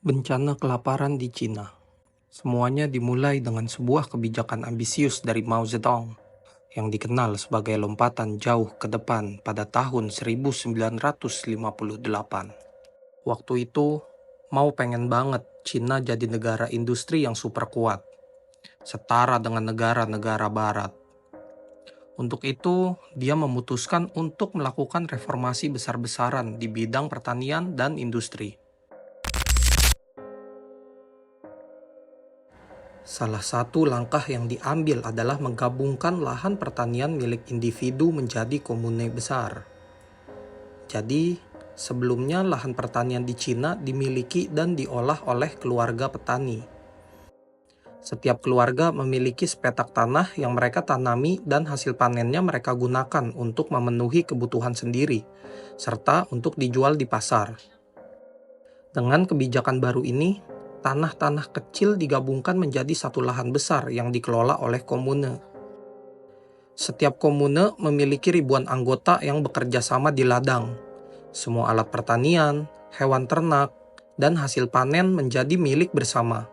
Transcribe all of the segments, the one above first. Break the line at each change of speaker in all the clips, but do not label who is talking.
Bencana kelaparan di Cina. Semuanya dimulai dengan sebuah kebijakan ambisius dari Mao Zedong yang dikenal sebagai lompatan jauh ke depan pada tahun 1958. Waktu itu, Mao pengen banget Cina jadi negara industri yang super kuat, setara dengan negara-negara barat. Untuk itu, dia memutuskan untuk melakukan reformasi besar-besaran di bidang pertanian dan industri. Salah satu langkah yang diambil adalah menggabungkan lahan pertanian milik individu menjadi komune besar. Jadi, sebelumnya lahan pertanian di Cina dimiliki dan diolah oleh keluarga petani. Setiap keluarga memiliki sepetak tanah yang mereka tanami dan hasil panennya mereka gunakan untuk memenuhi kebutuhan sendiri, serta untuk dijual di pasar. Dengan kebijakan baru ini, tanah-tanah kecil digabungkan menjadi satu lahan besar yang dikelola oleh komune. Setiap komune memiliki ribuan anggota yang bekerja sama di ladang. Semua alat pertanian, hewan ternak, dan hasil panen menjadi milik bersama.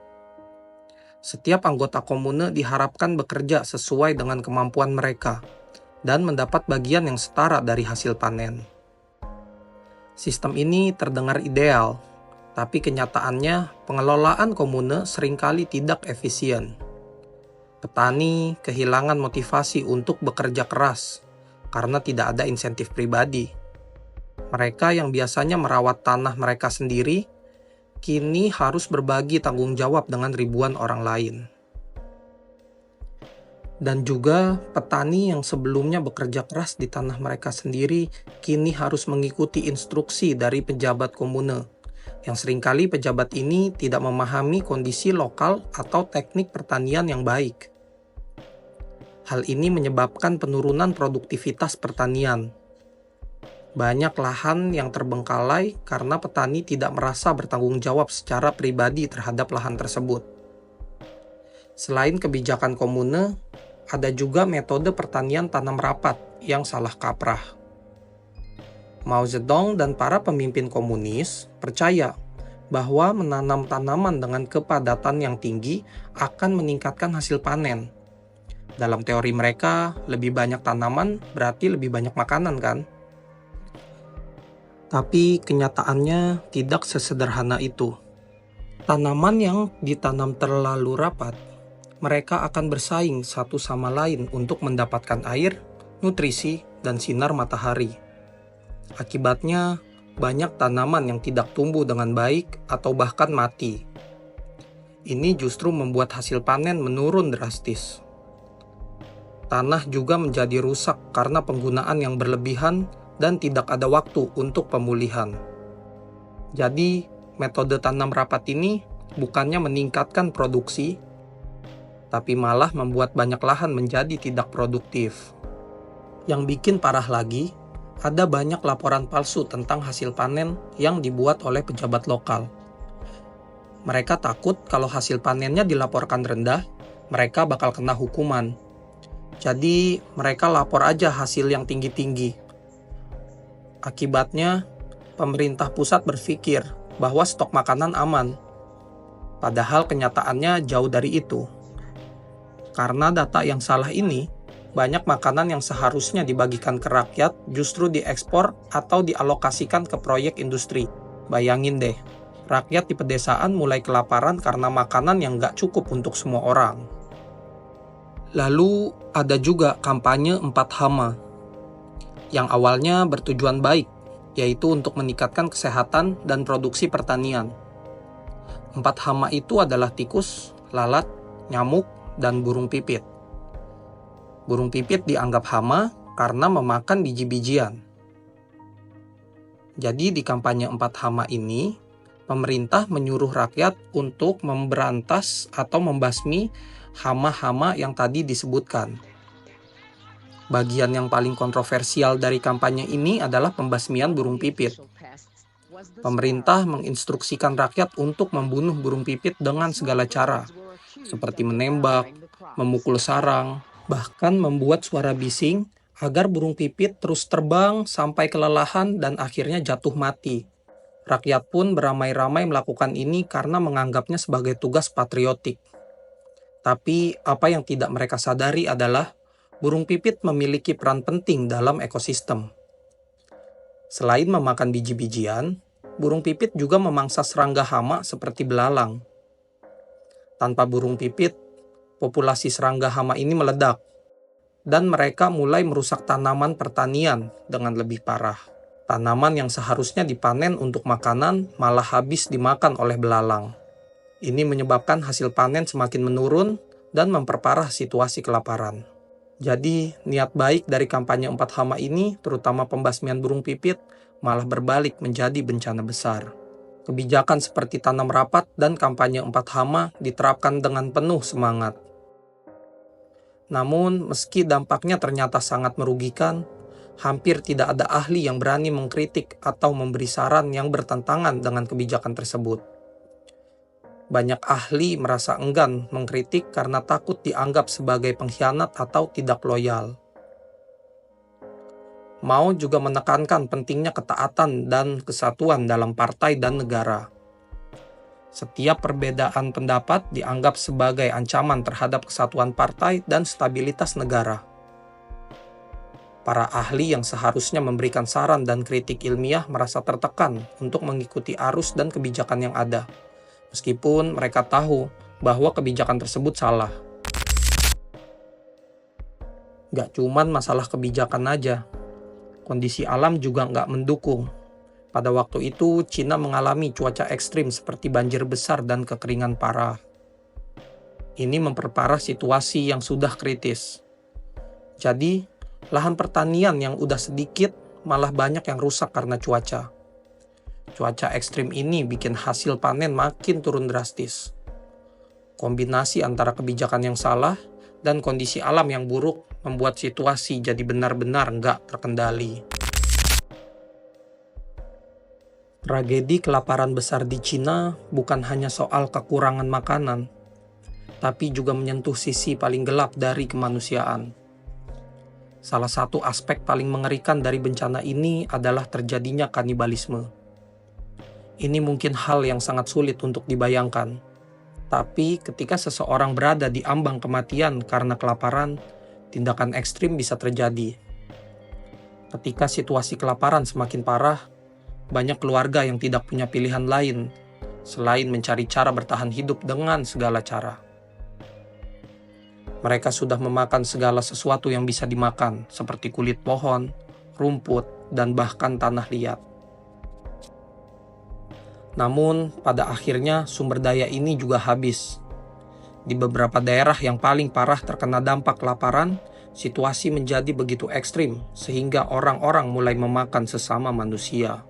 Setiap anggota komune diharapkan bekerja sesuai dengan kemampuan mereka dan mendapat bagian yang setara dari hasil panen. Sistem ini terdengar ideal, tapi kenyataannya pengelolaan komune seringkali tidak efisien. Petani kehilangan motivasi untuk bekerja keras karena tidak ada insentif pribadi. Mereka yang biasanya merawat tanah mereka sendiri, kini harus berbagi tanggung jawab dengan ribuan orang lain. Dan juga petani yang sebelumnya bekerja keras di tanah mereka sendiri, kini harus mengikuti instruksi dari pejabat komune, yang seringkali pejabat ini tidak memahami kondisi lokal atau teknik pertanian yang baik. Hal ini menyebabkan penurunan produktivitas pertanian. Banyak lahan yang terbengkalai karena petani tidak merasa bertanggung jawab secara pribadi terhadap lahan tersebut. Selain kebijakan komune, ada juga metode pertanian tanam rapat yang salah kaprah. Mao Zedong dan para pemimpin komunis percaya bahwa menanam tanaman dengan kepadatan yang tinggi akan meningkatkan hasil panen. Dalam teori mereka, lebih banyak tanaman berarti lebih banyak makanan kan? Tapi kenyataannya tidak sesederhana itu. Tanaman yang ditanam terlalu rapat, mereka akan bersaing satu sama lain untuk mendapatkan air, nutrisi, dan sinar matahari. Akibatnya, banyak tanaman yang tidak tumbuh dengan baik atau bahkan mati. Ini justru membuat hasil panen menurun drastis. Tanah juga menjadi rusak karena penggunaan yang berlebihan dan tidak ada waktu untuk pemulihan. Jadi, metode tanam rapat ini bukannya meningkatkan produksi, tapi malah membuat banyak lahan menjadi tidak produktif. Yang bikin parah lagi, ada banyak laporan palsu tentang hasil panen yang dibuat oleh pejabat lokal. Mereka takut kalau hasil panennya dilaporkan rendah, mereka bakal kena hukuman. Jadi, mereka lapor aja hasil yang tinggi-tinggi. Akibatnya, pemerintah pusat berpikir bahwa stok makanan aman. Padahal kenyataannya jauh dari itu. Karena data yang salah ini, banyak makanan yang seharusnya dibagikan ke rakyat justru diekspor atau dialokasikan ke proyek industri. Bayangin deh, rakyat di pedesaan mulai kelaparan karena makanan yang nggak cukup untuk semua orang. Lalu ada juga kampanye 4 hama, yang awalnya bertujuan baik, yaitu untuk meningkatkan kesehatan dan produksi pertanian. 4 hama itu adalah tikus, lalat, nyamuk, dan burung pipit. Burung pipit dianggap hama karena memakan biji-bijian. Jadi di kampanye 4 hama ini, pemerintah menyuruh rakyat untuk memberantas atau membasmi hama-hama yang tadi disebutkan. Bagian yang paling kontroversial dari kampanye ini adalah pembasmian burung pipit. Pemerintah menginstruksikan rakyat untuk membunuh burung pipit dengan segala cara, seperti menembak, memukul sarang, bahkan membuat suara bising agar burung pipit terus terbang sampai kelelahan dan akhirnya jatuh mati. Rakyat pun beramai-ramai melakukan ini karena menganggapnya sebagai tugas patriotik. Tapi apa yang tidak mereka sadari adalah burung pipit memiliki peran penting dalam ekosistem. Selain memakan biji-bijian, burung pipit juga memangsa serangga hama seperti belalang. Tanpa burung pipit, populasi serangga hama ini meledak, dan mereka mulai merusak tanaman pertanian dengan lebih parah. Tanaman yang seharusnya dipanen untuk makanan malah habis dimakan oleh belalang. Ini menyebabkan hasil panen semakin menurun dan memperparah situasi kelaparan. Jadi, niat baik dari kampanye 4 hama ini, terutama pembasmian burung pipit, malah berbalik menjadi bencana besar. Kebijakan seperti tanam rapat dan kampanye 4 hama diterapkan dengan penuh semangat. Namun, meski dampaknya ternyata sangat merugikan, hampir tidak ada ahli yang berani mengkritik atau memberi saran yang bertentangan dengan kebijakan tersebut. Banyak ahli merasa enggan mengkritik karena takut dianggap sebagai pengkhianat atau tidak loyal. Mao juga menekankan pentingnya ketaatan dan kesatuan dalam partai dan negara. Setiap perbedaan pendapat dianggap sebagai ancaman terhadap kesatuan partai dan stabilitas negara. Para ahli yang seharusnya memberikan saran dan kritik ilmiah merasa tertekan untuk mengikuti arus dan kebijakan yang ada, meskipun mereka tahu bahwa kebijakan tersebut salah. Gak cuman masalah kebijakan aja, kondisi alam juga nggak mendukung. Pada waktu itu, Cina mengalami cuaca ekstrim seperti banjir besar dan kekeringan parah. Ini memperparah situasi yang sudah kritis. Jadi, lahan pertanian yang udah sedikit malah banyak yang rusak karena cuaca. Cuaca ekstrim ini bikin hasil panen makin turun drastis. Kombinasi antara kebijakan yang salah dan kondisi alam yang buruk membuat situasi jadi benar-benar nggak terkendali. Tragedi kelaparan besar di Cina bukan hanya soal kekurangan makanan, tapi juga menyentuh sisi paling gelap dari kemanusiaan. Salah satu aspek paling mengerikan dari bencana ini adalah terjadinya kanibalisme. Ini mungkin hal yang sangat sulit untuk dibayangkan. Tapi ketika seseorang berada di ambang kematian karena kelaparan, tindakan ekstrim bisa terjadi. Ketika situasi kelaparan semakin parah, banyak keluarga yang tidak punya pilihan lain selain mencari cara bertahan hidup dengan segala cara. Mereka sudah memakan segala sesuatu yang bisa dimakan, seperti kulit pohon, rumput, dan bahkan tanah liat. Namun, pada akhirnya sumber daya ini juga habis. Di beberapa daerah yang paling parah terkena dampak kelaparan, situasi menjadi begitu ekstrim sehingga orang-orang mulai memakan sesama manusia.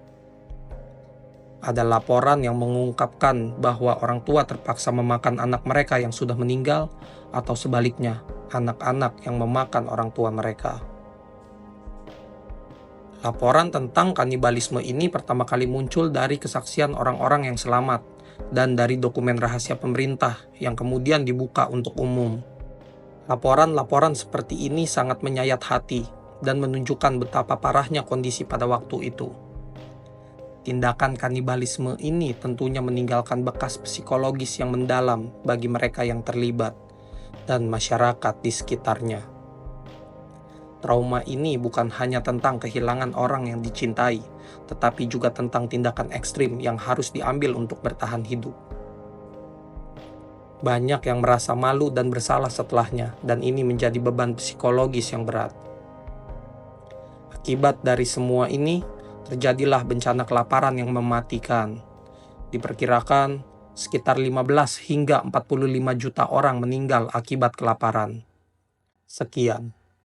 Ada laporan yang mengungkapkan bahwa orang tua terpaksa memakan anak mereka yang sudah meninggal, atau sebaliknya, anak-anak yang memakan orang tua mereka. Laporan tentang kanibalisme ini pertama kali muncul dari kesaksian orang-orang yang selamat dan dari dokumen rahasia pemerintah yang kemudian dibuka untuk umum. Laporan-laporan seperti ini sangat menyayat hati dan menunjukkan betapa parahnya kondisi pada waktu itu. Tindakan kanibalisme ini tentunya meninggalkan bekas psikologis yang mendalam bagi mereka yang terlibat dan masyarakat di sekitarnya. Trauma ini bukan hanya tentang kehilangan orang yang dicintai, tetapi juga tentang tindakan ekstrim yang harus diambil untuk bertahan hidup. Banyak yang merasa malu dan bersalah setelahnya, dan ini menjadi beban psikologis yang berat. Akibat dari semua ini, terjadilah bencana kelaparan yang mematikan. Diperkirakan sekitar 15 hingga 45 juta orang meninggal akibat kelaparan. Sekian.